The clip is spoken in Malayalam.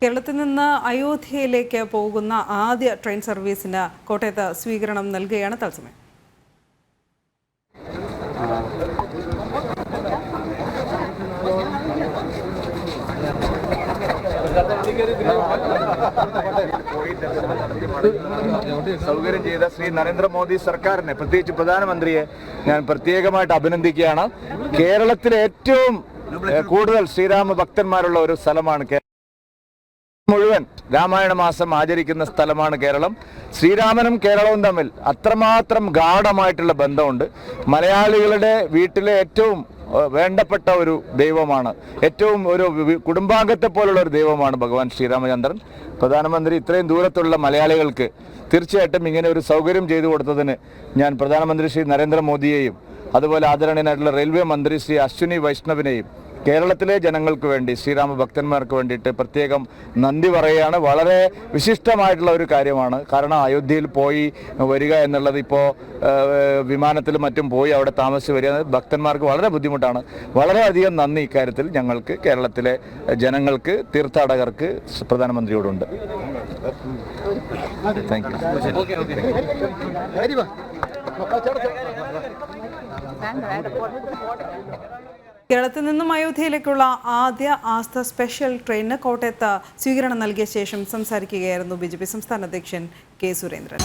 കേരളത്തിൽ നിന്ന് അയോധ്യയിലേക്ക് പോകുന്ന ആദ്യ ട്രെയിൻ സർവീസിന് കോട്ടയത്ത് സ്വീകരണം നൽകുകയാണ് തത്സമയം. സൗകര്യം ചെയ്ത ശ്രീ നരേന്ദ്രമോദി സർക്കാരിനെ, പ്രത്യേകിച്ച് പ്രധാനമന്ത്രിയെ ഞാൻ പ്രത്യേകമായിട്ട് അഭിനന്ദിക്കുകയാണ്. കേരളത്തിലെ ഏറ്റവും കൂടുതൽ ശ്രീരാമ ഭക്തന്മാരുള്ള ഒരു സ്ഥലമാണ് മുഴുവൻ രാമായണ മാസം ആചരിക്കുന്ന സ്ഥലമാണ് കേരളം. ശ്രീരാമനും കേരളവും തമ്മിൽ അത്രമാത്രം ഗാഢമായിട്ടുള്ള ബന്ധമുണ്ട്. മലയാളികളുടെ വീട്ടിലെ ഏറ്റവും വേണ്ടപ്പെട്ട ഒരു ദൈവമാണ്, ഏറ്റവും ഒരു കുടുംബാംഗത്തെ പോലുള്ള ഒരു ദൈവമാണ് ഭഗവാൻ ശ്രീരാമചന്ദ്രൻ. പ്രധാനമന്ത്രി ഇത്രയും ദൂരത്തുള്ള മലയാളികൾക്ക് തീർച്ചയായിട്ടും ഇങ്ങനെ ഒരു സൗകര്യം ചെയ്തു കൊടുത്തതിന് ഞാൻ പ്രധാനമന്ത്രി ശ്രീ നരേന്ദ്രമോദിയെയും അതുപോലെ ആദരണീയനായിട്ടുള്ള റെയിൽവേ മന്ത്രി ശ്രീ അശ്വിനി വൈഷ്ണവിനെയും കേരളത്തിലെ ജനങ്ങൾക്ക് വേണ്ടി, ശ്രീരാമ ഭക്തന്മാർക്ക് വേണ്ടിയിട്ട് പ്രത്യേകം നന്ദി പറയുകയാണ്. വളരെ വിശിഷ്ടമായിട്ടുള്ള ഒരു കാര്യമാണ്. കാരണം അയോധ്യയിൽ പോയി വരിക എന്നുള്ളത് ഇപ്പോൾ വിമാനത്തിലും മറ്റും പോയി അവിടെ താമസിച്ച് വരിക ഭക്തന്മാർക്ക് വളരെ ബുദ്ധിമുട്ടാണ്. വളരെയധികം നന്ദി ഇക്കാര്യത്തിൽ ഞങ്ങൾക്ക്, കേരളത്തിലെ ജനങ്ങൾക്ക്, തീർത്ഥാടകർക്ക് പ്രധാനമന്ത്രിയോടുണ്ട്. Thank you. കേരളത്തിൽ നിന്നും അയോധ്യയിലേക്കുള്ള ആദ്യ ആസ്ഥ സ്പെഷ്യൽ ട്രെയിനിന് കോട്ടയത്ത് സ്വീകരണം നൽകിയ ശേഷം സംസാരിക്കുകയായിരുന്നു BJP സംസ്ഥാന അധ്യക്ഷൻ കെ സുരേന്ദ്രൻ.